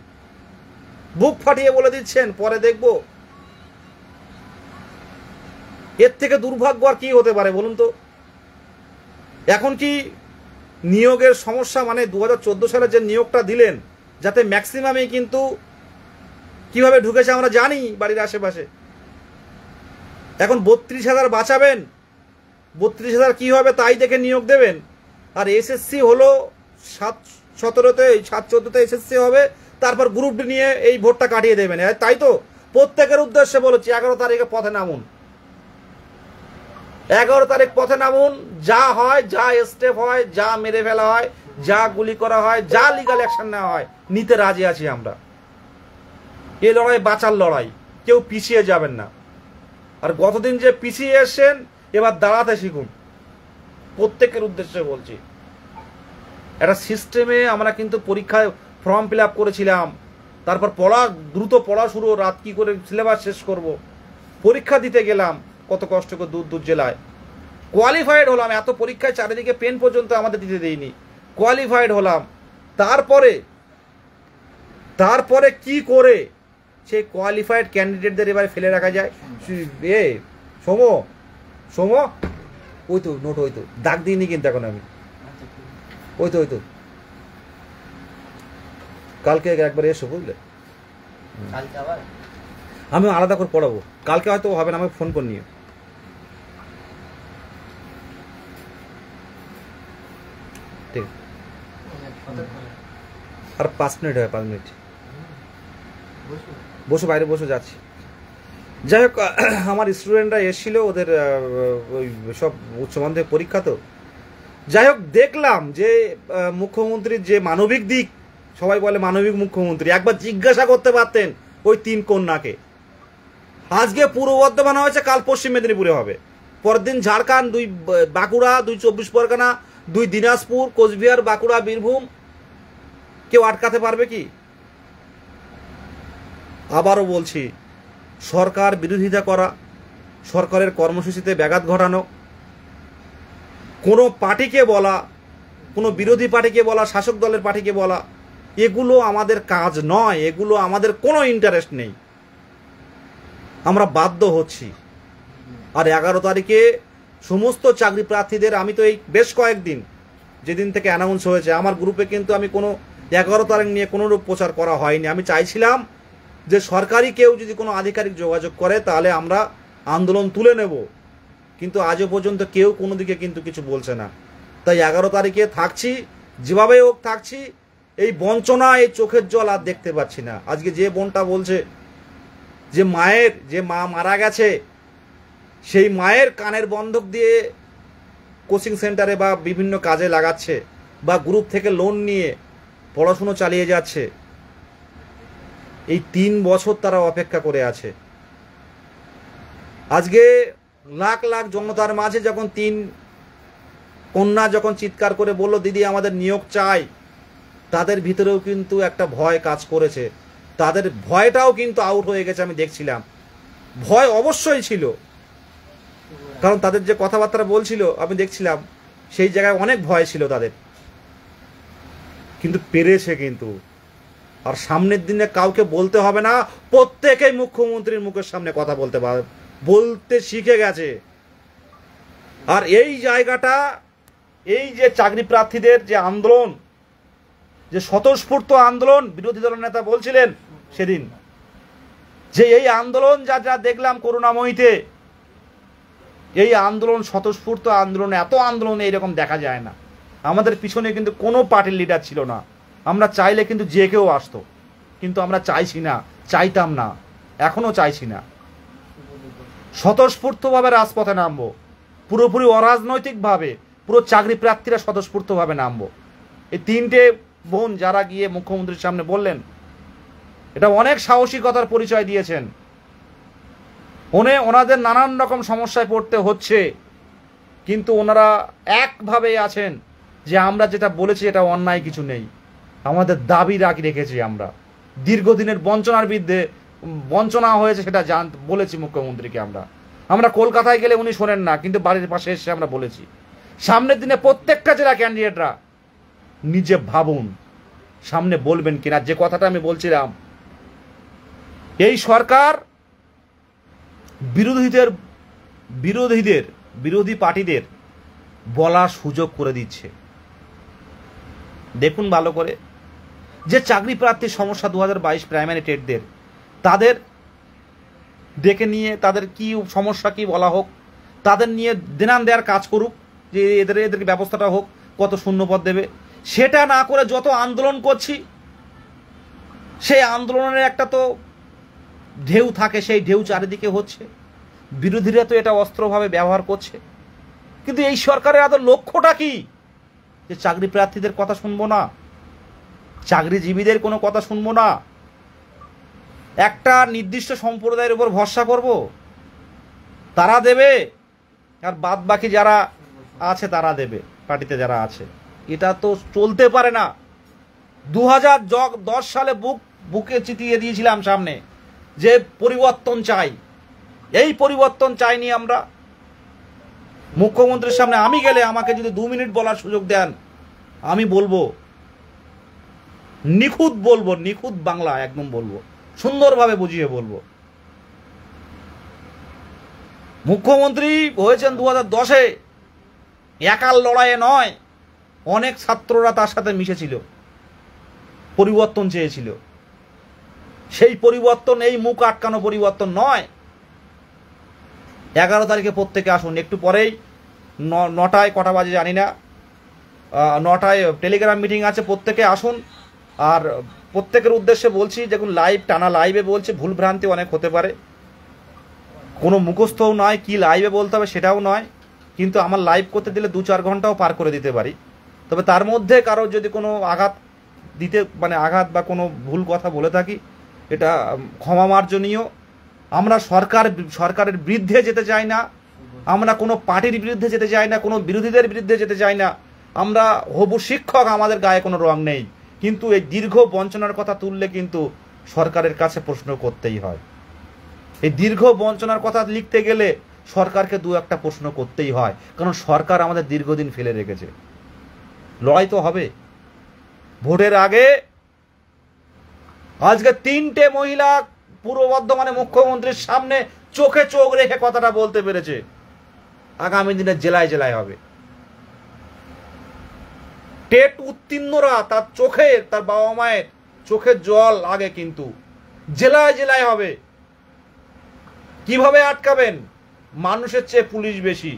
বুক ফাটিয়ে বলে দিচ্ছেন, পরে দেখব। এর থেকে দুর্ভাগ্য আর কি হতে পারে বলুন তো? এখন কি নিয়োগের সমস্যা? মানে 2014 সালে যে নিয়োগটা দিলেন, যাতে ম্যাক্সিমামই কিন্তু কিভাবে ঢুকেছে আমরা জানি বাড়ির আশেপাশে। এখন 32,000 বাঁচাবেন, 32,000 কি হবে তাই দেখে নিয়োগ দেবেন। আর এসএসসি হলো 7-17-তে, 7-14-তে এসএসসি হবে, তারপর গ্রুপ ডি নিয়ে এই ভোটটা কাটিয়ে দেবেন। তাই তো? প্রত্যেকের উদ্দেশ্যে বলেছি 11 তারিখে পথে নামুন, 11 তারিখ পথে নামুন। যা হয়, যা স্টেপ হয়, যা মেরে ফেলা হয়, যা গুলি করা হয়, যা লিগাল অ্যাকশন নেওয়া হয়, নিতে রাজি আছি আমরা। এই লড়াই বাঁচার লড়াই, কেউ পিছিয়ে যাবেন না। আর গতদিন যে পিছিয়ে এসেছেন, এবার দাঁড়াতে শিখুন, প্রত্যেকের উদ্দেশ্যে বলছি। একটা সিস্টেমে আমরা কিন্তু পরীক্ষায় ফর্ম ফিল আপ করেছিলাম, তারপর দ্রুত পড়া শুরু, রাত কি করে সিলেবাস শেষ করব, পরীক্ষা দিতে গেলাম কত কষ্ট করে দূর দূর জেলায়, কোয়ালিফাইড হলাম। এত পরীক্ষায় চারিদিকে পেন পর্যন্ত আমাদের দিতে দেয়নি, কোয়ালিফাইড হলাম। তারপরে কি করে সেই কোয়ালিফাইড ক্যান্ডিডেটদের এবারে ফেলে রাখা যায়? সোম ওই তো নোট, ওই তো দাগ দিইনি কিন্তু এখন আমি, ওই তো কালকে একবার এসো, বুঝলে? আমি আলাদা করে পড়াবো, কালকে হয়তো হবে না, আমাকে ফোন করে নিও। ঠিক, আর 5 মিনিট হয়, 5 মিনিট বসো, বাইরে বসে যাচ্ছি। যাই হোক, আমার স্টুডেন্টরা এসেছিল, ওদের ওই সব উচ্চ মাধ্যমিক পরীক্ষা তো। যাই হোক, দেখলাম যে মুখ্যমন্ত্রীর যে মানবিক দিক, সবাই বলে মানবিক মুখ্যমন্ত্রী, একবার জিজ্ঞাসা করতে পারতেন ওই 3 কন্যাকে। আজকে পূর্ব বর্ধমান হয়েছে, কাল পশ্চিম মেদিনীপুরে হবে, পরের দিন ঝাড়খণ্ড, 2 বাঁকুড়া, 2 24 পরগনা, 2 দিনাজপুর, কোচবিহার, বাঁকুড়া, বীরভূম। কেউ আটকাতে পারবে কি? আবারও বলছি, সরকার বিরোধিতা করা, সরকারের কর্মসূচিতে ব্যাঘাত ঘটানো, কোনো পার্টিকে বলা, কোনো বিরোধী পার্টিকে বলা, শাসক দলের পার্টিকে বলা, এগুলো আমাদের কাজ নয়, এগুলো আমাদের কোনো ইন্টারেস্ট নেই। আমরা বাধ্য হচ্ছি। আর 11 তারিখে সমস্ত চাকরি প্রার্থীদের, আমি তো এই বেশ কয়েকদিন যেদিন থেকে অ্যানাউন্স হয়েছে, আমার গ্রুপে কিন্তু আমি কোনো 11 তারিখ নিয়ে কোনোরূপ প্রচার করা হয়নি। আমি চাইছিলাম যে সরকারি কেউ যদি কোনো আধিকারিক যোগাযোগ করে তাহলে আমরা আন্দোলন তুলে নেব, কিন্তু আজও পর্যন্ত কেউ কোনো দিকে কিন্তু কিছু বলছে না। তাই 11 তারিখে থাকছি, যেভাবে হোক থাকছি। এই বঞ্চনা, এই চোখের জল আর দেখতে পাচ্ছি না। আজকে যে বোনটা বলছে যে মা মারা গেছে, সেই মায়ের কানের বন্ধক দিয়ে কোচিং সেন্টারে বা বিভিন্ন কাজে লাগাচ্ছে, বা গ্রুপ থেকে লোন নিয়ে পড়াশুনো চালিয়ে যাচ্ছে। এই 3 বছর তারা অপেক্ষা করে আছে। আজকে লাখ লাখ জনতার মাঝে যখন কন্যা যখন চিৎকার করে বলল দিদি আমাদের নিয়োগ চাই, তাদের ভিতরেও কিন্তু একটা ভয় কাজ করেছে, তাদের ভয়টাও কিন্তু আউট হয়ে গেছে। আমি দেখছিলাম ভয় অবশ্যই ছিল, কারণ তাদের যে কথাবার্তা বলছিল আমি দেখছিলাম সেই জায়গায় অনেক ভয় ছিল তাদের, কিন্তু পেরেছে কিন্তু। আর সামনের দিনে কাউকে বলতে হবে না, প্রত্যেকেই মুখ্যমন্ত্রীর মুখের সামনে কথা বলতে শিখে গেছে। আর এই জায়গাটা, এই যে চাকরি প্রার্থীদের যে আন্দোলন, যে স্বতঃস্ফূর্ত আন্দোলন, বিরোধী দলের নেতা বলছিলেন সেদিন যে এই আন্দোলন যা যা দেখলাম করুণাময়ীতে, এই আন্দোলন স্বতঃস্ফূর্ত আন্দোলন, এত আন্দোলন এইরকম দেখা যায় না। আমাদের পিছনে কিন্তু কোনো পার্টির লিডার ছিল না, আমরা চাইলে কিন্তু যে কেউ আসতো, কিন্তু আমরা চাইছি না, চাইতাম না, এখনো চাইছি না। স্বতঃস্ফূর্তভাবে রাজপথে নামবো, পুরোপুরি অরাজনৈতিকভাবে পুরো চাকরি প্রার্থীরা স্বতঃস্ফূর্তভাবে নামবো। এই তিনটে বোন যারা গিয়ে মুখ্যমন্ত্রীর সামনে বললেন, এটা অনেক সাহসিকতার পরিচয় দিয়েছেন। ওনাদের নানান রকম সমস্যায় পড়তে হচ্ছে, কিন্তু ওনারা একভাবেই আছেন যে আমরা যেটা বলেছি এটা অন্যায় কিছু নেই, আমাদের দাবি রেখেছি। আমরা দীর্ঘদিনের বঞ্চনার বিরুদ্ধে বঞ্চনা হয়েছে সেটা বলেছি মুখ্যমন্ত্রীকে। আমরা কলকাতায় গেলে উনি শোনেন না, কিন্তু বাড়ির পাশে এসে আমরা বলেছি। সামনের দিনে প্রত্যেকটা জেলা ক্যান্ডিডেটরা নিজে ভাবুন সামনে বলবেন কিনা। যে কথাটা আমি বলছিলাম, এই সরকার বিরোধী পার্টিদের বলার সুযোগ করে দিচ্ছে। দেখুন ভালো করে, যে চাকরি প্রার্থীর সমস্যা 2022 প্রাইমারি টেটদের, তাদের ডেকে নিয়ে তাদের কি সমস্যা কি বলা হোক, তাদের নিয়ে দেনান দেওয়ার কাজ করুক, যে এদেরকে ব্যবস্থাটা হোক, কত শূন্যপদ দেবে। সেটা না করে যত আন্দোলন করছি, সেই আন্দোলনের একটা তো ঢেউ থাকে, সেই ঢেউ চারিদিকে হচ্ছে, বিরোধীরা তো এটা অস্ত্রভাবে ব্যবহার করছে। কিন্তু এই সরকারের আদৌ লক্ষ্যটা কি? যে চাকরি প্রার্থীদের কথা শুনবো না, চাকরিজীবীদের কোনো কথা শুনবো না, একটা নির্দিষ্ট সম্প্রদায়ের উপর ভরসা করব, তারা দেবে, আর বাদ বাকি যারা আছে তারা দেবে, পার্টিতে যারা আছে। এটা তো চলতে পারে না। 2010 সালে বুকে চিতিয়ে দিয়েছিলাম সামনে যে পরিবর্তন চাই, এই পরিবর্তন চাইনি আমরা। মুখ্যমন্ত্রীর সামনে আমি গেলে আমাকে যদি 2 মিনিট বলার সুযোগ দেন, আমি বলবো নিখুঁত বাংলা একদম বলবো, সুন্দরভাবে বুঝিয়ে বলবো। মুখ্যমন্ত্রী হয়েছেন 2010-এ, একার লড়াইয়ে নয়, অনেক ছাত্ররা তার সাথে মিশেছিল, পরিবর্তন চেয়েছিল। সেই পরিবর্তন এই মুখ আটকানো পরিবর্তন নয়। 11 তারিখে প্রত্যেকে আসুন, একটু পরেই 9টায়, কটা বাজে জানি না, 9টায় টেলিগ্রাম মিটিং আছে, প্রত্যেকে আসুন। আর প্রত্যেকের উদ্দেশ্যে বলছি, দেখুন টানা লাইভে বলছে, ভুলভ্রান্তি অনেক হতে পারে, কোনো মুখস্থও নয়, কি লাইভে বলতে হবে সেটাও নয়, কিন্তু আমার লাইভ করতে দিলে 2-4 ঘন্টাও পার করে দিতে পারি। তবে তার মধ্যে কারো যদি কোনো আঘাত বা কোনো ভুল কথা বলে থাকি, এটা ক্ষমা মার্জনীয়। আমরা সরকারের বিরুদ্ধে যেতে চাই না, আমরা কোনো পার্টির বিরুদ্ধে যেতে চাই না, কোনো বিরোধীদের বিরুদ্ধে যেতে চাই না। আমরা হবু শিক্ষক, আমাদের গায়ে কোনো রং নেই, কিন্তু এই দীর্ঘ বঞ্চনার কথা তুললে কিন্তু সরকারের কাছে প্রশ্ন করতেই হয়। এই দীর্ঘ বঞ্চনার কথা লিখতে গেলে সরকারকে 2-1টা প্রশ্ন করতেই হয়, কারণ সরকার আমাদের দীর্ঘদিন ফেলে রেখেছে। লড়াই তো হবে। ভোটের আগে আজকে 3টে মহিলা পূর্ব বর্ধমানে মুখ্যমন্ত্রীর সামনে চোখে চোখ রেখে কথাটা বলতে পেরেছে। আগামী দিনে জেলায় জেলায় হবে। টেট উত্তীর্ণরা তার বাবা মায়ের চোখের জল আগে কিন্তু জেলায় জেলায় হবে। কিভাবে আটকাবেন? মানুষের চেয়ে পুলিশ বেশি,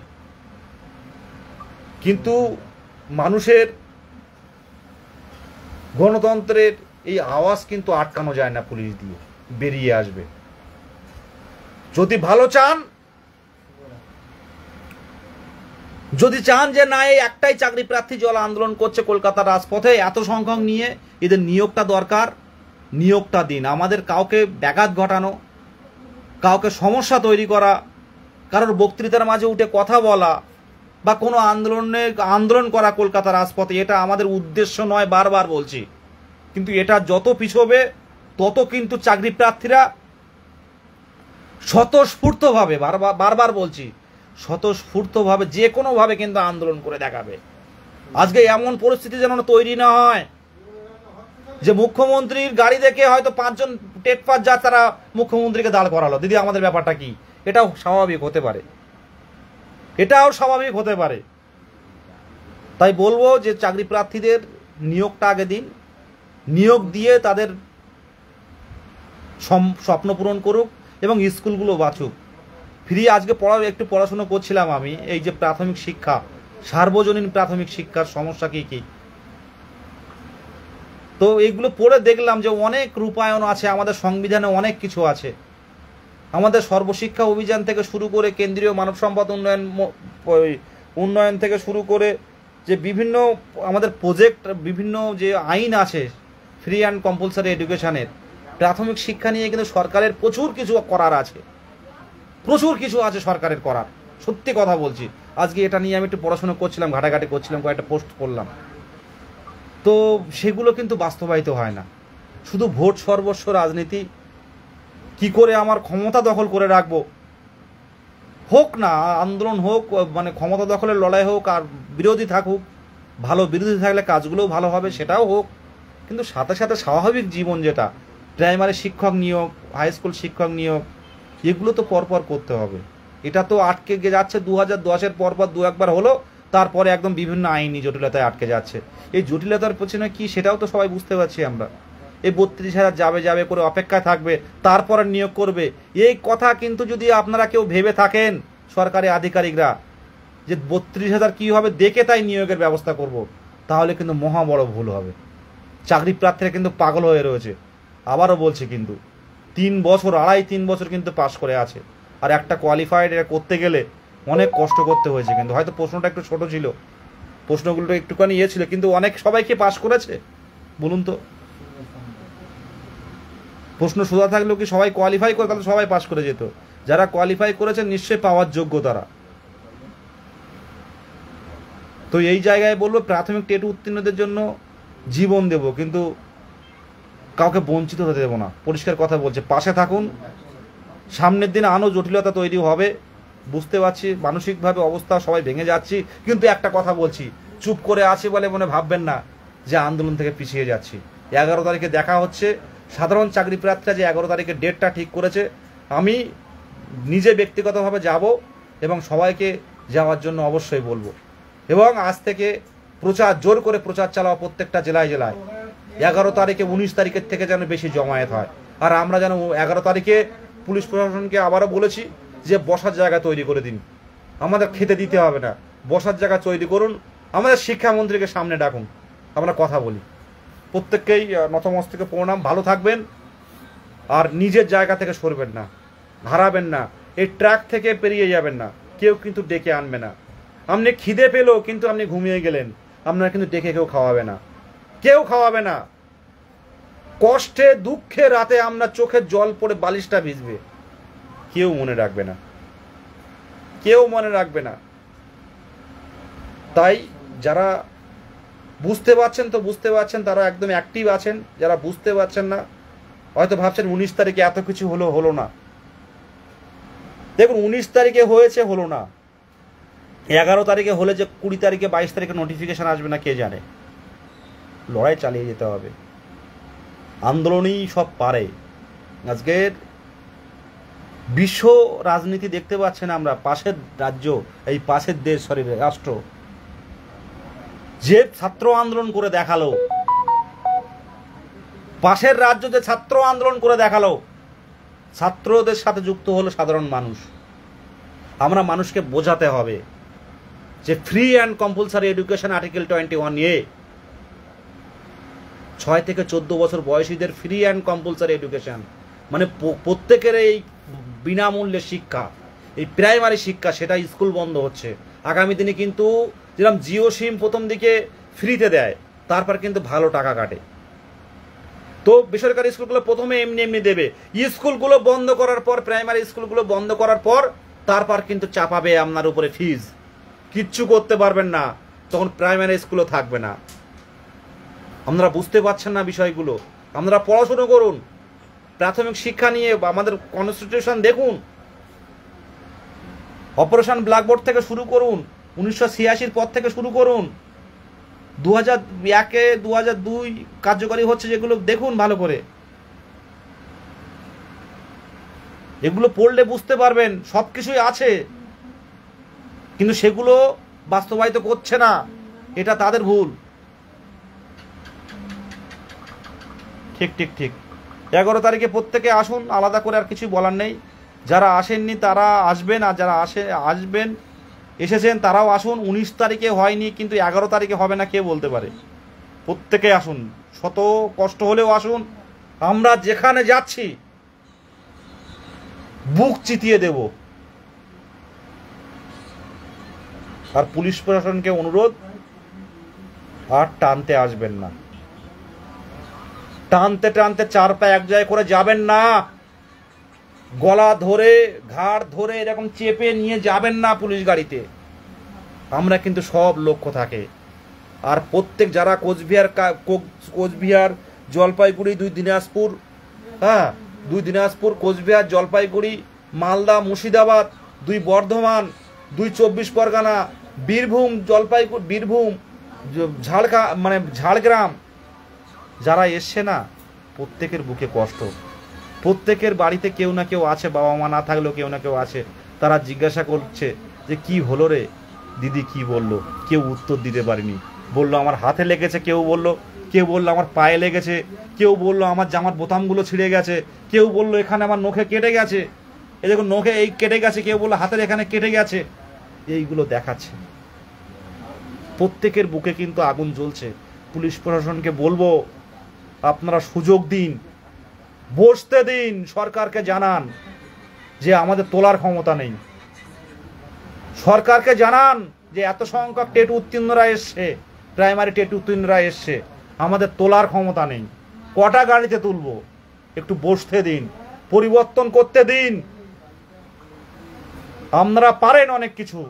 কিন্তু মানুষের গণতন্ত্রের এই আওয়াজ কিন্তু আটকানো যায় না, পুলিশ দিয়ে বেরিয়ে আসবে। যদি ভালো চান, যদি চান যে না এই একটাই চাকরি প্রার্থী জল আন্দোলন করছে কলকাতার রাজপথে এত সংখ্যক নিয়ে, এদের নিয়োগটা দরকার, নিয়োগটা দিন। আমাদের কাউকে ব্যাঘাত ঘটানো, কাউকে সমস্যা তৈরি করা, কারোর বক্তৃতার মাঝে উঠে কথা বলা বা কোনো আন্দোলন করা কলকাতার রাজপথে, এটা আমাদের উদ্দেশ্য নয়, বারবার বলছি। কিন্তু এটা যত পিছবে তত কিন্তু চাকরি প্রার্থীরা স্বতঃস্ফূর্তভাবে, বারবার বলছি, স্বতঃস্ফূর্তভাবে যে কোনোভাবে কিন্তু আন্দোলন করে দেখাবে। আজকে এমন পরিস্থিতি যেন তৈরি না হয় যে মুখ্যমন্ত্রীর গাড়ি দেখে হয়তো 5 জন টেট পাস যা তারা মুখ্যমন্ত্রীকে দাঁড় করালো, দিদি আমাদের ব্যাপারটা কি। এটাও স্বাভাবিক হতে পারে, এটাও স্বাভাবিক হতে পারে। তাই বলবো যে চাকরি প্রার্থীদের নিয়োগটা আগে দিন, নিয়োগ দিয়ে তাদের স্বপ্ন পূরণ করুক এবং স্কুলগুলো বাঁচুক। ফ্রি আজকে একটু পড়াশুনো করছিলাম আমি, এই যে প্রাথমিক শিক্ষা, সার্বজনীন প্রাথমিক শিক্ষার সমস্যা কি কি, তো এইগুলো পড়ে দেখলাম যে অনেক রূপায়ণ আছে, আমাদের সংবিধানে অনেক কিছু আছে। আমাদের সর্বশিক্ষা অভিযান থেকে শুরু করে কেন্দ্রীয় মানব সম্পদ উন্নয়ন থেকে শুরু করে যে বিভিন্ন আমাদের প্রজেক্ট, বিভিন্ন যে আইন আছে ফ্রি অ্যান্ড কম্পালসারি এডুকেশনের, প্রাথমিক শিক্ষা নিয়ে কিন্তু সরকারের প্রচুর কিছু করার আছে, প্রচুর কিছু আছে সরকারের করার, সত্যি কথা বলছি। আজকে এটা নিয়ে আমি একটু পড়াশোনা করছিলাম, ঘাটাঘাটি করছিলাম, কয়েকটা পোস্ট করলাম, তো সেগুলো কিন্তু বাস্তবায়িত হয় না। শুধু ভোট সর্বস্ব রাজনীতি, কি করে আমার ক্ষমতা দখল করে রাখবো, হোক না আন্দোলন হোক, মানে ক্ষমতা দখলের লড়াই হোক, আর বিরোধী থাকুক, ভালো বিরোধী থাকলে কাজগুলোও ভালো হবে, সেটাও হোক। কিন্তু সাথে সাথে স্বাভাবিক জীবন, যেটা প্রাইমারি শিক্ষক নিয়োগ, হাই স্কুল শিক্ষক নিয়োগ, এগুলো তো পরপর করতে হবে। এটা তো আটকে যাচ্ছে 2010-এর পরপর 2-1বার হলো, তারপরে একদম বিভিন্ন আইনি জটিলতায় আটকে যাচ্ছে। এই জটিলতার পেছনে কি সেটাও তো সবাই বুঝতে পারছি আমরা। এই 32,000 যাবে করে অপেক্ষায় থাকবে, তারপরে নিয়োগ করবে, এই কথা কিন্তু যদি আপনারা কেউ ভেবে থাকেন সরকারি আধিকারিকরা যে 32,000 কী হবে দেখে তাই নিয়োগের ব্যবস্থা করব, তাহলে কিন্তু মহা বড় ভুল হবে। চাকরি প্রার্থীরা কিন্তু পাগল হয়ে রয়েছে, আবারও বলছি, কিন্তু 3 বছর 2.5-3 বছর কিন্তু পাস করে আছে, আর একটা কোয়ালিফাইড এটা করতে গেলে অনেক কষ্ট করতে হয়েছে। কিন্তু হয়তো প্রশ্নটা একটু ছোট ছিল, প্রশ্নগুলো একটুখানি ছিল, কিন্তু অনেক সবাইকে পাস করেছে বলুন তো? প্রশ্ন সোজা থাকলেও কি সবাই কোয়ালিফাই করে? তাহলে সবাই পাস করে যেত। যারা কোয়ালিফাই করেছে নিশ্চয়ই পাওয়ার যোগ্য তারা। তো এই জায়গায় বলবো প্রাথমিক টেট উত্তীর্ণদের জন্য জীবন দেব, কিন্তু কাউকে বঞ্চিত হতে দেবো না। পরিষ্কার কথা বলছে, পাশে থাকুন। সামনের দিনে আরও জটিলতা তৈরি হবে, বুঝতে পারছি, মানসিকভাবে অবস্থা সবাই ভেঙে যাচ্ছি। কিন্তু একটা কথা বলছি, চুপ করে আছি বলে মনে ভাববেন না যে আন্দোলন থেকে পিছিয়ে যাচ্ছি। 11 তারিখে দেখা হচ্ছে। সাধারণ চাকরি প্রার্থীরা যে 11 তারিখে ডেটটা ঠিক করেছে, আমি নিজে ব্যক্তিগতভাবে যাব এবং সবাইকে যাওয়ার জন্য অবশ্যই বলবো। এবং আজ থেকে প্রচার, জোর করে প্রচার চালাও প্রত্যেকটা জেলায় জেলায়। 11 তারিখে 19 তারিখের থেকে যেন বেশি জমায়েত হয়। আর আমরা যেন 11 তারিখে পুলিশ প্রশাসনকে আবারও বলেছি যে বসার জায়গা তৈরি করে দিন, আমাদের খেতে দিতে হবে না, বসার জায়গা তৈরি করুন, আমাদের শিক্ষামন্ত্রীকে সামনে ডাকুন, আমরা কথা বলি। প্রত্যেককেই নতমস্তকে প্রণাম। ভালো থাকবেন, আর নিজের জায়গা থেকে সরবেন না, হারাবেন না, এই ট্র্যাক থেকে পেরিয়ে যাবেন না। কেউ কিন্তু ডেকে আনবে না। আপনি খিদে পেলো কিন্তু আপনি ঘুমিয়ে গেলেন, আপনার কিন্তু ডেকে কেউ খাওয়াবে না, কেউ খাওয়াবে না। কষ্টে দুঃখে রাতে আমরা চোখের জল পড়ে বালিশটা ভিজবে, কেউ মনে রাখবে না, কেউ মনে রাখবে না। তাই যারা বুঝতে পারছেন তো বুঝতে পারছেন, তারা একদম অ্যাক্টিভ আছেন। যারা বুঝতে পারছেন না, হয়তো ভাবছেন 19 তারিখে এত কিছু হলো না। দেখুন 19 তারিখে হয়েছে, হলো না। 11 তারিখে হলে যে 20 তারিখে 22 তারিখে নোটিফিকেশন আসবে না কে জানে। লড়াই চালিয়ে যেতে হবে, আন্দোলনই সব পারে। আজকের বিশ্ব রাজনীতি দেখতে পাচ্ছেন আমরা, পাশের রাজ্য, এই পাশের দেশ, রাষ্ট্র যে ছাত্র আন্দোলন করে দেখালো, পাশের রাজ্য যে ছাত্র আন্দোলন করে দেখালো, ছাত্রদের সাথে যুক্ত হলো সাধারণ মানুষ। আমরা মানুষকে বোঝাতে হবে যে free and compulsory education article 21A 6 থেকে 14 বছর বয়সীদের ফ্রি অ্যান্ড কম্পালসারি এডুকেশন, মানে প্রত্যেকের এই বিনামূল্যে শিক্ষা, এই প্রাইমারি শিক্ষা, সেটা স্কুল বন্ধ হচ্ছে। আগামী দিনে কিন্তু যেরকম জিও সিম প্রথম দিকে ফ্রিতে দেয়, তারপর কিন্তু ভালো টাকা কাটে। তো বেসরকারি স্কুলগুলো প্রথমে এমনি দেবে, স্কুলগুলো বন্ধ করার পর, প্রাইমারি স্কুলগুলো বন্ধ করার পর তারপর কিন্তু চাপাবে আপনার উপরে ফিজ। কিচ্ছু করতে পারবেন না, তখন প্রাইমারি স্কুলও থাকবে না। আপনারা বুঝতে পারছেন না বিষয়গুলো। আপনারা পড়াশুনো করুন, প্রাথমিক শিক্ষা নিয়ে আমাদের কনস্টিটিউশন দেখুন, অপারেশন ব্ল্যাকবোর্ড থেকে শুরু করুন, 1986 পর থেকে শুরু করুন, 2001-এ 2002 কার্যকরী হচ্ছে যেগুলো দেখুন ভালো করে। এগুলো পড়লে বুঝতে পারবেন সব কিছুই আছে, কিন্তু সেগুলো বাস্তবায়িত করছে না, এটা তাদের ভুল। ঠিক ঠিক ঠিক 11 তারিখে প্রত্যেকে আসুন, আলাদা করে আর কিছু বলার নেই। যারা আসেননি তারা আসবেন, আর যারা আসবেন এসেছেন তারাও আসুন। 19 তারিখে হয়নি, কিন্তু 11 তারিখে হবে না কে বলতে পারে। প্রত্যেকে আসুন, শত কষ্ট হলেও আসুন। আমরা যেখানে যাচ্ছি বুক চিতিয়ে দেব। আর পুলিশ প্রশাসনকে অনুরোধ, আর টানতে আসবেন না, টানতে টানতে 4 পা এক জায়গায় করে যাবেন না, গলা ধরে ঘাড় ধরে এরকম চেপে নিয়ে যাবেন না পুলিশ গাড়িতে। আমরা কিন্তু সব লক্ষ্য থাকে। আর প্রত্যেক যারা কোচবিহার জলপাইগুড়ি 2 দিনাজপুর, 2 দিনাজপুর, কোচবিহার, জলপাইগুড়ি, মালদা, মুর্শিদাবাদ, 2 বর্ধমান, 2 24 পরগনা, বীরভূম, বীরভূম, ঝাড়গ্রাম, যারা এসছে না, প্রত্যেকের বুকে কষ্ট। প্রত্যেকের বাড়িতে কেউ না কেউ আছে, বাবা মা না থাকলেও কেউ না কেউ আছে। তারা জিজ্ঞাসা করছে যে কি হলো রে দিদি, কি বললো, কেউ উত্তর দিতে পারেনি। বললো আমার হাতে লেগেছে, কেউ বললো আমার পায়ে লেগেছে, কেউ বললো আমার জামার বোতামগুলো ছিঁড়ে গেছে, কেউ বললো এখানে আমার নখে কেটে গেছে, এই দেখুন নখে এই কেটে গেছে, কেউ বললো হাতের এখানে কেটে গেছে। এইগুলো দেখাচ্ছে। প্রত্যেকের বুকে কিন্তু আগুন জ্বলছে। পুলিশ প্রশাসনকে বলবো আপনারা সুযোগ দিন, বসতে দিন, সরকারকে জানান যে আমাদের তোলার ক্ষমতা নেই। সরকারকে জানান যে এত সংখ্যক টেট উত্তীর্ণরা এসছে, প্রাইমারি টেট উত্তীর্ণরা এসছে, আমাদের তোলার ক্ষমতা নেই। কটা গাড়িতে তুলবো? একটু বসতে দিন, পরিবর্তন করতে দিন। আপনারা পারেন অনেক কিছু।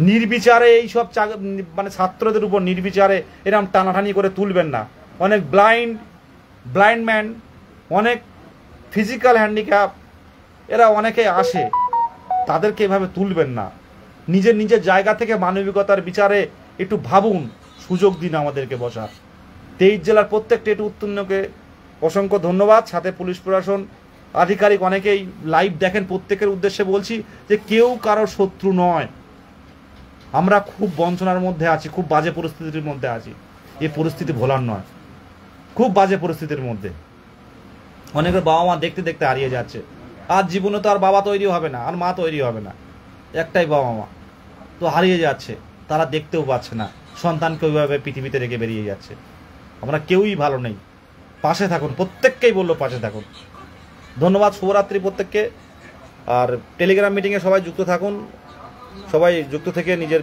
নির্বিচারে এইসব ছাত্রদের উপর নির্বিচারে এরকম টানাটানি করে তুলবেন না। অনেক ব্লাইন্ড ম্যান, অনেক ফিজিক্যাল হ্যান্ডিক্যাপ, এরা অনেকে আসে, তাদেরকে এভাবে তুলবেন না। নিজের জায়গা থেকে মানবিকতার বিচারে একটু ভাবুন, সুযোগ দিন আমাদেরকে বসার। 23 জেলার প্রত্যেক টেট উত্তীর্ণকে অসংখ্য ধন্যবাদ। সাথে পুলিশ প্রশাসন আধিকারিক অনেকেই লাইভ দেখেন, প্রত্যেকের উদ্দেশ্যে বলছি যে কেউ কারোর শত্রু নয়। আমরা খুব বঞ্চনার মধ্যে আছি, খুব বাজে পরিস্থিতির মধ্যে আছি। এই পরিস্থিতি ভোলার নয়, খুব বাজে পরিস্থিতির মধ্যে। অনেকের বাবা মা দেখতে দেখতে হারিয়ে যাচ্ছে। আর জীবনে তো আর বাবা তৈরি হবে না, আর মা তৈরি হবে না, একটাই বাবা মা, তো হারিয়ে যাচ্ছে। তারা দেখতেও পাচ্ছে না সন্তানকে ওইভাবে পৃথিবীতে রেখে বেরিয়ে যাচ্ছে। আমরা কেউই ভালো নেই, পাশে থাকুন, প্রত্যেককেই বললো পাশে থাকুন। ধন্যবাদ, শুভরাত্রি প্রত্যেককে। আর টেলিগ্রাম মিটিংয়ে সবাই যুক্ত থাকুন, সবাই যুক্ত থেকে নিজের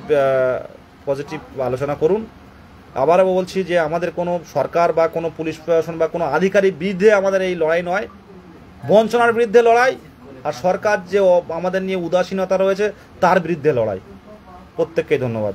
পজিটিভ আলোচনা করুন। আবারও বলছি যে আমাদের কোনো সরকার বা কোনো পুলিশ প্রশাসন বা কোনো আধিকারিক বিরুদ্ধে আমাদের এই লড়াই নয়, বঞ্চনার বিরুদ্ধে লড়াই, আর সরকার যে আমাদের নিয়ে উদাসীনতা রয়েছে তার বিরুদ্ধে লড়াই। প্রত্যেককে ধন্যবাদ।